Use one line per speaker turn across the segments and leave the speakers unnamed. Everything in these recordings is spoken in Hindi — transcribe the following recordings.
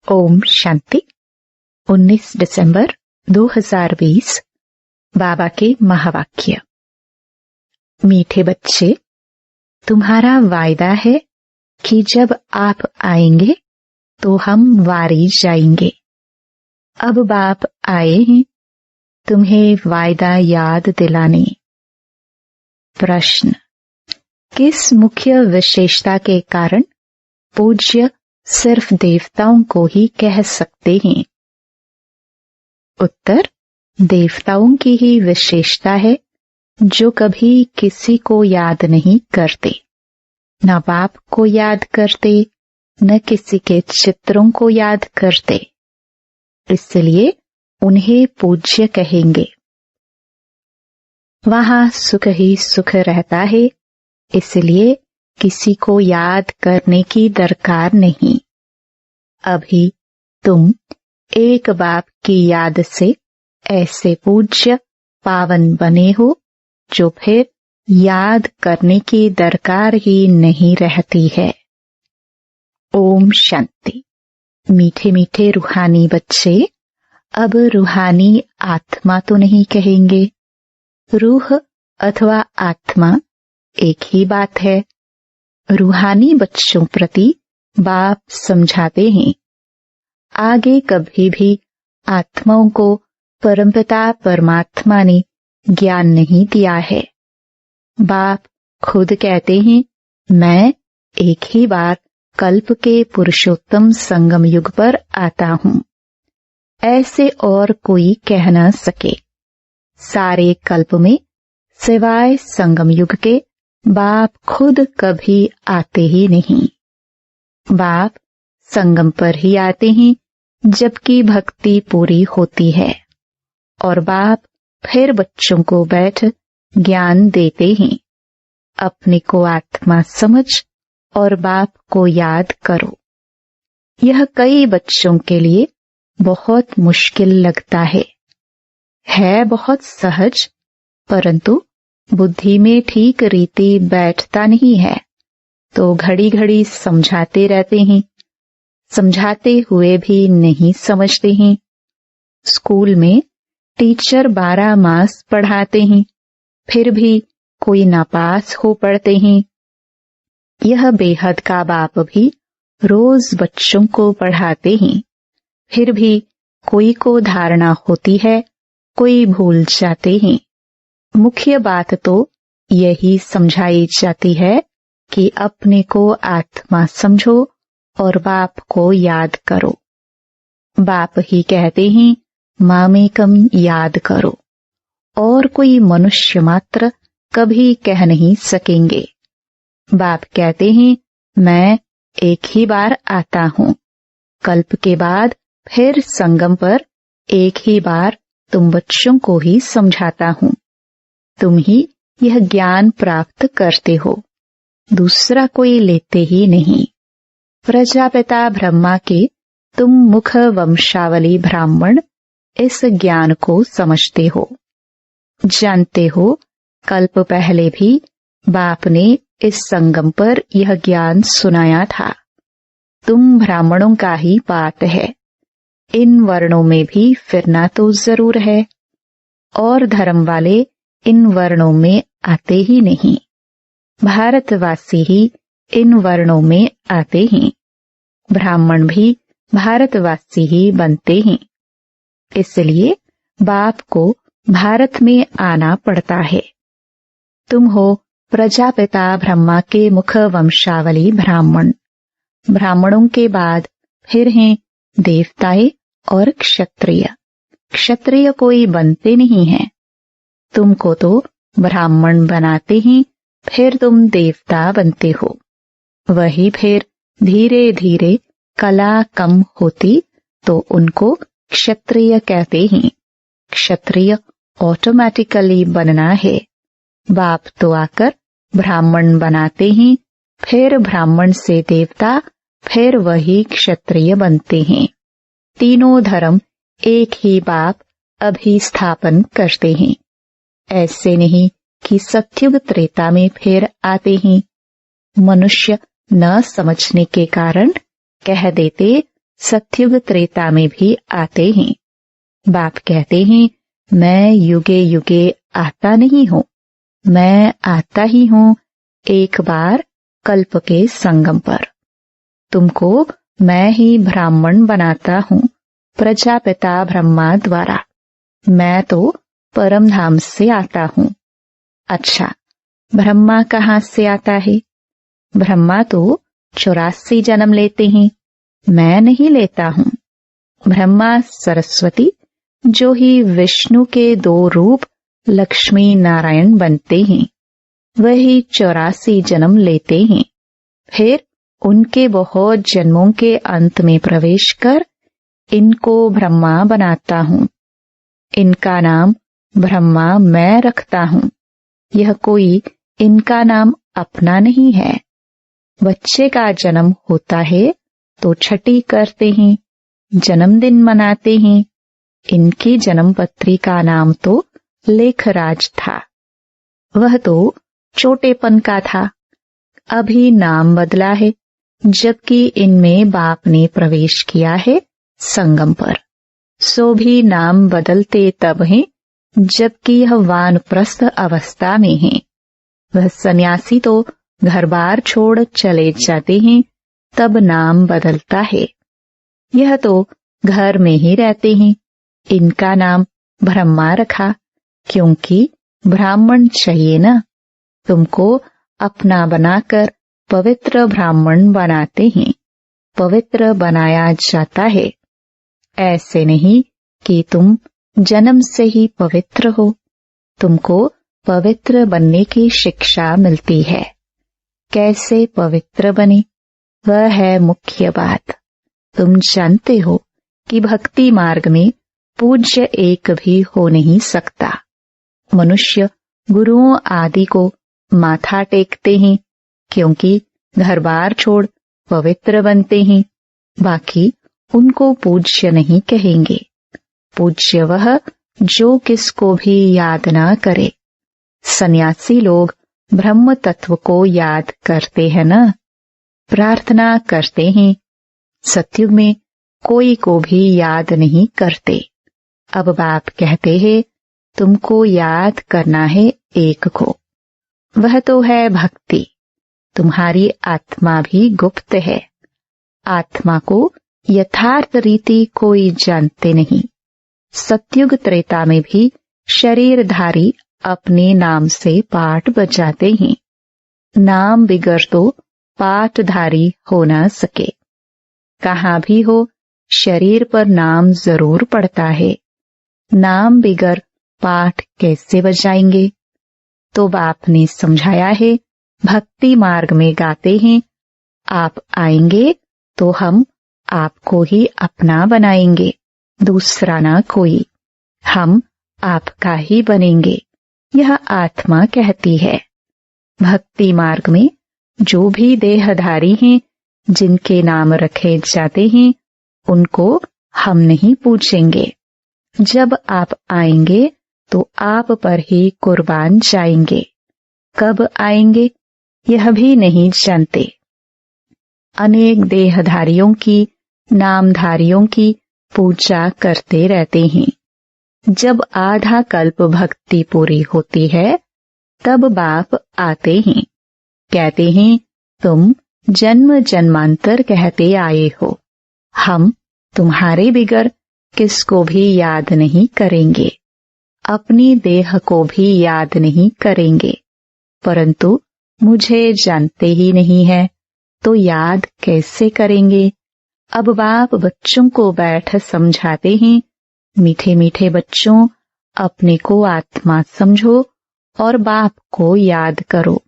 ओम शांति। 19 दिसंबर 2020 बाबा के महावाक्य। मीठे बच्चे, तुम्हारा वायदा है कि जब आप आएंगे तो हम वारी जाएंगे। अब बाप आए हैं तुम्हें वायदा याद दिलाने। प्रश्न, किस मुख्य विशेषता के कारण पूज्य सिर्फ देवताओं को ही कह सकते हैं? उत्तर, देवताओं की ही विशेषता है जो कभी किसी को याद नहीं करते, न बाप को याद करते, न किसी के चित्रों को याद करते, इसलिए उन्हें पूज्य कहेंगे। वहां सुख ही सुख रहता है, इसलिए किसी को याद करने की दरकार नहीं। अभी तुम एक बाप की याद से ऐसे पूज्य पावन बने हो जो फिर याद करने की दरकार ही नहीं रहती है। ओम शांति। मीठे मीठे रूहानी बच्चे, अब रूहानी आत्मा तो नहीं कहेंगे। रूह अथवा आत्मा एक ही बात है। रूहानी बच्चों प्रति बाप समझाते हैं, आगे कभी भी आत्माओं को परमपिता परमात्मा ने ज्ञान नहीं दिया है। बाप खुद कहते हैं, मैं एक ही बार कल्प के पुरुषोत्तम संगम युग पर आता हूँ, ऐसे और कोई कह न सके। सारे कल्प में सिवाय संगम युग के बाप खुद कभी आते ही नहीं। बाप संगम पर ही आते हैं जबकि भक्ति पूरी होती है, और बाप फिर बच्चों को बैठ ज्ञान देते हैं। अपने को आत्मा समझ और बाप को याद करो। यह कई बच्चों के लिए बहुत मुश्किल लगता है बहुत सहज, परंतु बुद्धि में ठीक रीति बैठता नहीं है, तो घड़ी घड़ी समझाते रहते हैं, समझाते हुए भी नहीं समझते हैं। स्कूल में टीचर 12 मास पढ़ाते हैं, फिर भी कोई नापास हो पड़ते हैं। यह बेहद का बाप भी रोज बच्चों को पढ़ाते हैं, फिर भी कोई को धारणा होती है, कोई भूल जाते हैं। मुख्य बात तो यही समझाई जाती है कि अपने को आत्मा समझो और बाप को याद करो। बाप ही कहते हैं, मामेकम याद करो, और कोई मनुष्य मात्र कभी कह नहीं सकेंगे। बाप कहते हैं, मैं एक ही बार आता हूँ, कल्प के बाद फिर संगम पर एक ही बार तुम बच्चों को ही समझाता हूँ। तुम ही यह ज्ञान प्राप्त करते हो, दूसरा कोई लेते ही नहीं। प्रजापिता ब्रह्मा के तुम मुख वंशावली ब्राह्मण इस ज्ञान को समझते हो, जानते हो। कल्प पहले भी बाप ने इस संगम पर यह ज्ञान सुनाया था। तुम ब्राह्मणों का ही पाठ है, इन वर्णों में भी फिरना तो जरूर है, और धर्म वाले इन वर्णों में आते ही नहीं। भारतवासी ही इन वर्णों में आते हैं, ब्राह्मण भी भारतवासी ही बनते हैं। इसलिए बाप को भारत में आना पड़ता है। तुम हो प्रजापिता ब्रह्मा के मुख वंशावली ब्राह्मण। ब्राह्मणों के बाद फिर हैं देवताएं और क्षत्रिय। क्षत्रिय कोई बनते नहीं हैं। तुमको तो ब्राह्मण बनाते हैं, फिर तुम देवता बनते हो। वही फिर धीरे धीरे कला कम होती तो उनको क्षत्रिय कहते हैं। क्षत्रिय ऑटोमेटिकली बनना है। बाप तो आकर ब्राह्मण बनाते हैं, फिर ब्राह्मण से देवता, फिर वही क्षत्रिय बनते हैं। तीनों धर्म एक ही बाप अभिस्थापन करते हैं। ऐसे नहीं कि सत्युग त्रेता में फिर आते हैं। मनुष्य न समझने के कारण कह देते सतयुग त्रेता में भी आते हैं। बाप कहते हैं, मैं युगे युगे आता नहीं हूँ, मैं आता ही हूँ एक बार कल्प के संगम पर। तुमको मैं ही ब्राह्मण बनाता हूँ प्रजापिता ब्रह्मा द्वारा। मैं तो परम धाम से आता हूँ। अच्छा, ब्रह्मा कहाँ से आता है? ब्रह्मा तो 84 जन्म लेते हैं, मैं नहीं लेता हूँ। ब्रह्मा सरस्वती जो ही विष्णु के 2 रूप लक्ष्मी नारायण बनते हैं, वही 84 जन्म लेते हैं। फिर उनके बहुत जन्मों के अंत में प्रवेश कर इनको ब्रह्मा बनाता हूँ। इनका नाम ब्रह्मा मैं रखता हूँ। यह कोई इनका नाम अपना नहीं है। बच्चे का जन्म होता है तो छठी करते हैं, जन्मदिन मनाते हैं। इनकी जन्मपत्री का नाम तो लेखराज था। वह तो छोटेपन का था, अभी नाम बदला है, जबकि इनमें बाप ने प्रवेश किया है संगम पर। सो भी नाम बदलते तब है जबकि यह वानप्रस्थ अवस्था में है। वह सन्यासी तो घर बार छोड़ चले जाते हैं, तब नाम बदलता है। यह तो घर में ही रहते हैं, इनका नाम ब्रह्मा रखा, क्योंकि ब्राह्मण चाहिए ना। तुमको अपना बनाकर पवित्र ब्राह्मण बनाते हैं, पवित्र बनाया जाता है। ऐसे नहीं कि तुम जन्म से ही पवित्र हो, तुमको पवित्र बनने की शिक्षा मिलती है। कैसे पवित्र बने, वह है मुख्य बात। तुम जानते हो कि भक्ति मार्ग में पूज्य एक भी हो नहीं सकता। मनुष्य गुरुओं आदि को माथा टेकते हैं, क्योंकि घर बार छोड़ पवित्र बनते हैं। बाकी उनको पूज्य नहीं कहेंगे। पूज्य वह जो किसको भी याद ना करे। सन्यासी लोग ब्रह्म तत्व को याद करते हैं ना, प्रार्थना करते हैं। सतयुग में कोई को भी याद नहीं करते। अब बाप कहते हैं, तुमको याद करना है एक को, वह तो है भक्ति। तुम्हारी आत्मा भी गुप्त है। आत्मा को यथार्थ रीति कोई जानते नहीं। सतयुग त्रेता में भी शरीरधारी अपने नाम से पाठ बजाते हैं। नाम बिगर तो पाठधारी हो न सके। कहाँ भी हो शरीर पर नाम जरूर पड़ता है। नाम बिगर पाठ कैसे बजाएंगे? तो बाप ने समझाया है, भक्ति मार्ग में गाते हैं, आप आएंगे तो हम आपको ही अपना बनाएंगे, दूसरा ना कोई। हम आपका ही बनेंगे, यह आत्मा कहती है। भक्ति मार्ग में जो भी देहधारी हैं, जिनके नाम रखे जाते हैं, उनको हम नहीं पूछेंगे। जब आप आएंगे तो आप पर ही कुर्बान जाएंगे। कब आएंगे यह भी नहीं जानते। अनेक देहधारियों की, नामधारियों की पूजा करते रहते हैं। जब आधा कल्प भक्ति पूरी होती है, तब बाप आते हैं, कहते हैं, तुम जन्म जन्मांतर कहते आए हो, हम तुम्हारे बिगर किसको भी याद नहीं करेंगे, अपनी देह को भी याद नहीं करेंगे, परंतु मुझे जानते ही नहीं है तो याद कैसे करेंगे। अब बाप बच्चों को बैठ समझाते हैं, मीठे मीठे बच्चों, अपने को आत्मा समझो और बाप को याद करो।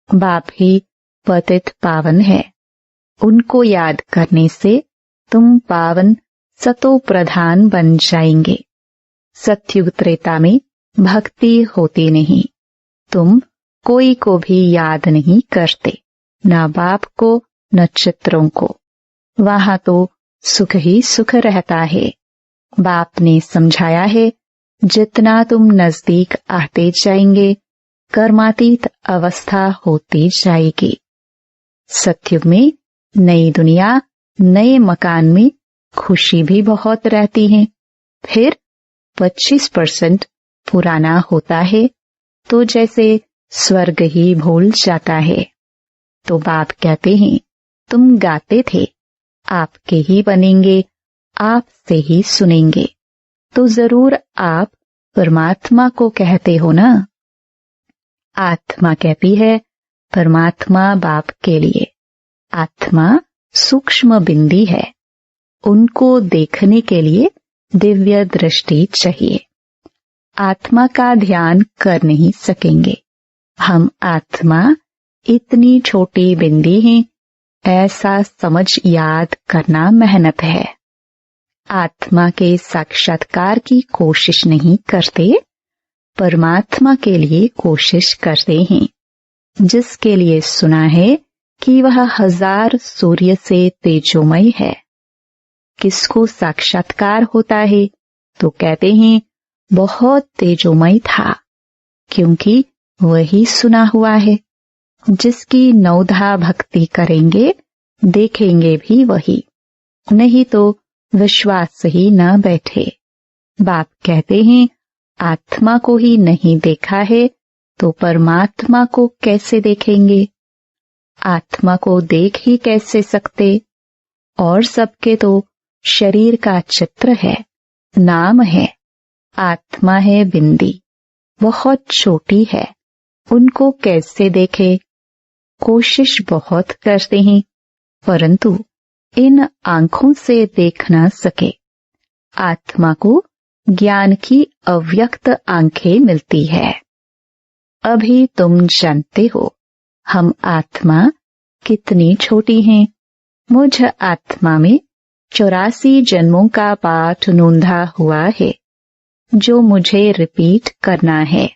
बाप ही पतित पावन है, उनको याद करने से तुम पावन सतो प्रधान बन जाएंगे। सतयुग त्रेता में भक्ति होती नहीं, तुम कोई को भी याद नहीं करते, न बाप को न चित्रों को। वहां तो सुख ही सुख रहता है। बाप ने समझाया है, जितना तुम नजदीक आते जाएंगे, कर्मातीत अवस्था होती जाएगी। सतयुग में नई दुनिया, नए मकान में खुशी भी बहुत रहती है। फिर 25% पुराना होता है तो जैसे स्वर्ग ही भूल जाता है। तो बाप कहते हैं, तुम गाते थे, आपके ही बनेंगे, आपसे ही सुनेंगे। तो जरूर आप परमात्मा को कहते हो ना। आत्मा कहती है परमात्मा बाप के लिए। आत्मा सूक्ष्म बिंदी है, उनको देखने के लिए दिव्य दृष्टि चाहिए। आत्मा का ध्यान कर नहीं सकेंगे। हम आत्मा इतनी छोटी बिंदी हैं, ऐसा समझ याद करना मेहनत है। आत्मा के साक्षात्कार की कोशिश नहीं करते, परमात्मा के लिए कोशिश करते हैं, जिसके लिए सुना है कि वह 1000 सूर्य से तेजोमय है। किसको साक्षात्कार होता है तो कहते हैं बहुत तेजोमय था, क्योंकि वही सुना हुआ है। जिसकी नवधा भक्ति करेंगे देखेंगे भी वही, नहीं तो विश्वास ही न बैठे। बाप कहते हैं आत्मा को ही नहीं देखा है तो परमात्मा को कैसे देखेंगे। आत्मा को देख ही कैसे सकते। और सबके तो शरीर का चित्र है, नाम है। आत्मा है बिंदी, बहुत छोटी है, उनको कैसे देखे। कोशिश बहुत करते हैं, परंतु इन आंखों से देख न सके। आत्मा को ज्ञान की अव्यक्त आंखें मिलती है। अभी तुम जानते हो हम आत्मा कितनी छोटी हैं। मुझ आत्मा में 84 जन्मों का पाठ नोंधा हुआ है, जो मुझे रिपीट करना है।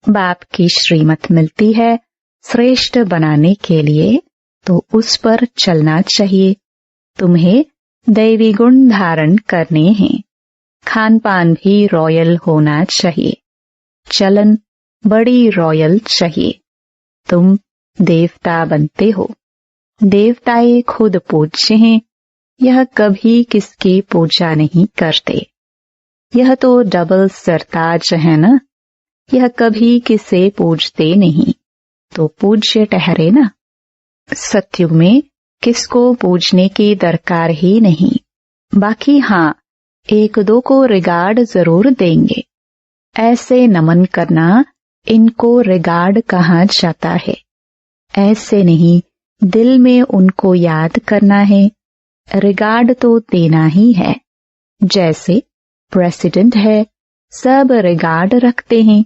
बाप की श्रीमत मिलती है श्रेष्ठ बनाने के लिए, तो उस पर चलना चाहिए। तुम्हें दैवी गुण धारण करने हैं। खान पान भी रॉयल होना चाहिए, चलन बड़ी रॉयल चाहिए। तुम देवता बनते हो। देवताएं खुद पूज्य हैं, यह कभी किसकी पूजा नहीं करते। यह तो डबल सरताज है ना, यह कभी किसे पूजते नहीं, तो पूज्य ठहरे ना। सत्युग में किसको पूजने की दरकार ही नहीं। बाकी हाँ, एक दो को रिगार्ड जरूर देंगे। ऐसे नमन करना, इनको रिगार्ड कहा जाता है। ऐसे नहीं, दिल में उनको याद करना है। रिगार्ड तो देना ही है। जैसे प्रेसिडेंट है, सब रिगार्ड रखते हैं,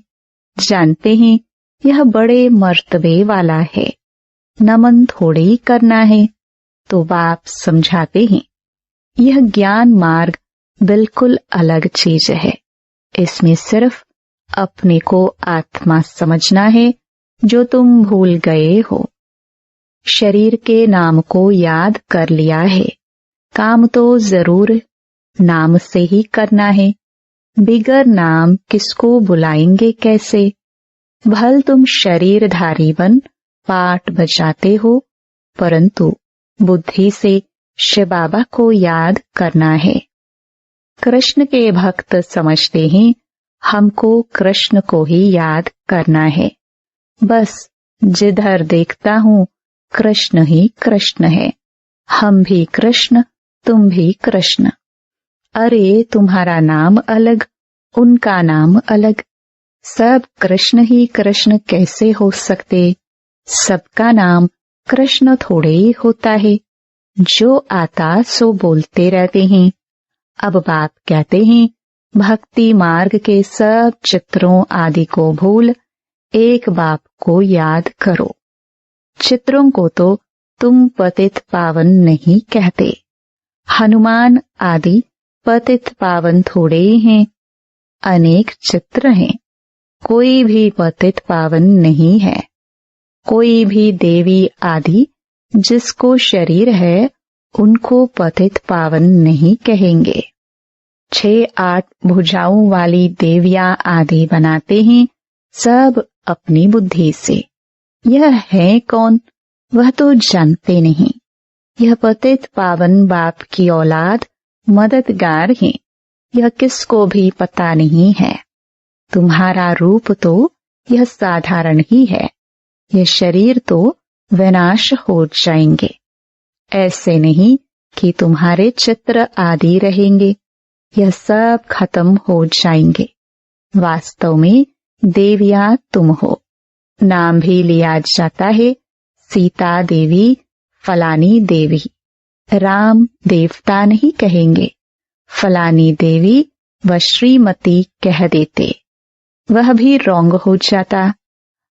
जानते हैं यह बड़े मर्तबे वाला है। नमन थोड़े ही करना है। तो बाप समझाते हैं यह ज्ञान मार्ग बिल्कुल अलग चीज है। इसमें सिर्फ अपने को आत्मा समझना है, जो तुम भूल गए हो। शरीर के नाम को याद कर लिया है, काम तो जरूर नाम से ही करना है। बिगर नाम किसको बुलाएंगे कैसे। भल तुम शरीरधारी बन पाठ बजाते हो, परंतु बुद्धि से शिव बाबा को याद करना है। कृष्ण के भक्त समझते हैं हमको कृष्ण को ही याद करना है। बस जिधर देखता हूँ कृष्ण ही कृष्ण है। हम भी कृष्ण, तुम भी कृष्ण। अरे तुम्हारा नाम अलग, उनका नाम अलग। सब कृष्ण ही कृष्ण कैसे हो सकते। सबका नाम कृष्ण थोड़े ही होता है। जो आता सो बोलते रहते हैं। अब बाप कहते हैं भक्ति मार्ग के सब चित्रों आदि को भूल एक बाप को याद करो। चित्रों को तो तुम पतित पावन नहीं कहते। हनुमान आदि पतित पावन थोड़े ही हैं। अनेक चित्र हैं, कोई भी पतित पावन नहीं है। कोई भी देवी आदि जिसको शरीर है उनको पतित पावन नहीं कहेंगे। 6-8 भुजाओं वाली देवियां आदि बनाते हैं सब अपनी बुद्धि से। यह है कौन, वह तो जानते नहीं। यह पतित पावन बाप की औलाद मददगार हैं, यह किसको भी पता नहीं है। तुम्हारा रूप तो यह साधारण ही है, यह शरीर तो विनाश हो जाएंगे। ऐसे नहीं कि तुम्हारे चित्र आदि रहेंगे, यह सब खत्म हो जाएंगे। वास्तव में देवियां तुम हो। नाम भी लिया जाता है सीता देवी, फलानी देवी। राम देवता नहीं कहेंगे, फलानी देवी व श्रीमती कह देते, वह भी रॉन्ग हो जाता।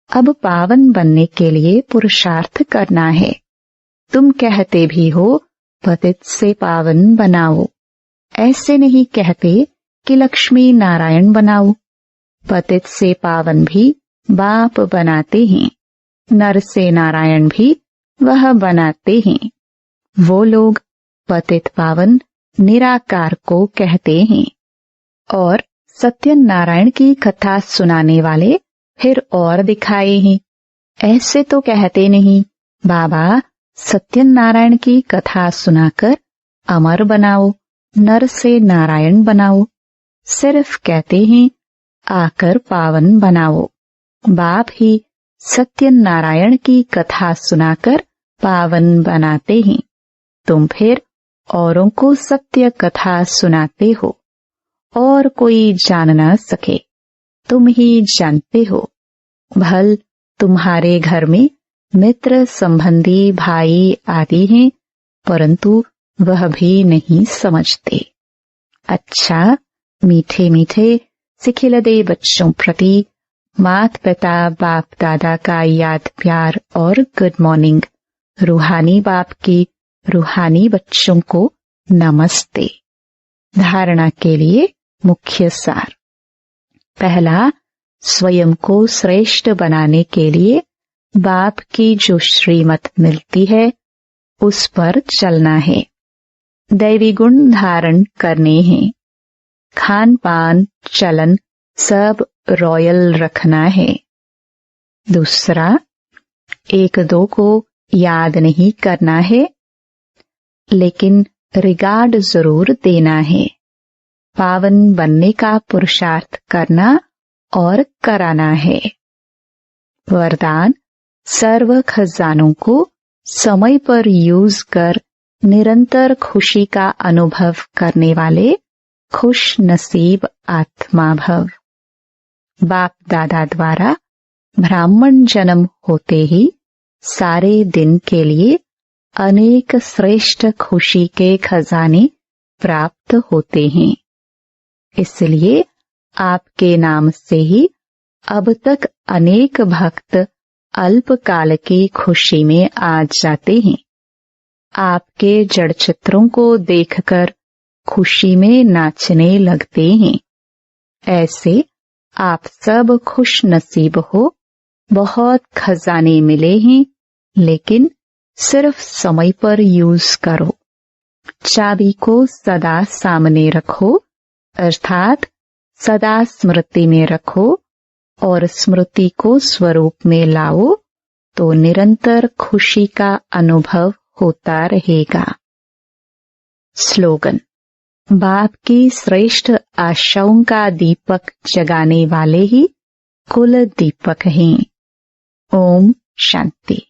अब पावन बनने के लिए पुरुषार्थ करना है। तुम कहते भी हो पतित से पावन बनाओ, ऐसे नहीं कहते कि लक्ष्मी नारायण बनाओ। पतित से पावन भी बाप बनाते हैं, नर से नारायण भी वह बनाते हैं। वो लोग पतित पावन निराकार को कहते हैं। और सत्यनारायण की कथा सुनाने वाले फिर और दिखाए हैं। ऐसे तो कहते नहीं, बाबा सत्यनारायण की कथा सुनाकर अमर बनाओ, नर से नारायण बनाओ। सिर्फ कहते हैं आकर पावन बनाओ। बाप ही सत्यनारायण की कथा सुनाकर पावन बनाते हैं। तुम फिर औरों को सत्य कथा सुनाते हो, और कोई जान न सके, तुम ही जानते हो। भल तुम्हारे घर में मित्र संबंधी भाई आदि हैं, परंतु वह भी नहीं समझते। अच्छा, मीठे मीठे सिखिलदे बच्चों प्रति मात पिता बाप दादा का याद प्यार और गुड मॉर्निंग। रूहानी बाप की रूहानी बच्चों को नमस्ते। धारणा के लिए मुख्य सार। पहला, स्वयं को श्रेष्ठ बनाने के लिए बाप की जो श्रीमत मिलती है उस पर चलना है। दैवी गुण धारण करने हैं। खान पान चलन सब रॉयल रखना है। दूसरा, एक दो को याद नहीं करना है, लेकिन रिगार्ड जरूर देना है। पावन बनने का पुरुषार्थ करना और कराना है। वरदान, सर्व खजानों को समय पर यूज कर निरंतर खुशी का अनुभव करने वाले खुश नसीब आत्मा भव। बाप दादा द्वारा ब्राह्मण जन्म होते ही सारे दिन के लिए अनेक श्रेष्ठ खुशी के खजाने प्राप्त होते हैं। इसलिए आपके नाम से ही अब तक अनेक भक्त अल्पकाल की खुशी में आ जाते हैं। आपके जड़ चित्रों को देखकर खुशी में नाचने लगते हैं। ऐसे आप सब खुश नसीब हो। बहुत खजाने मिले हैं, लेकिन सिर्फ समय पर यूज करो। चाबी को सदा सामने रखो, अर्थात सदा स्मृति में रखो, और स्मृति को स्वरूप में लाओ तो निरंतर खुशी का अनुभव होता रहेगा। स्लोगन, बाप की श्रेष्ठ आशाओं का दीपक जगाने वाले ही कुल दीपक हैं। ओम शांति।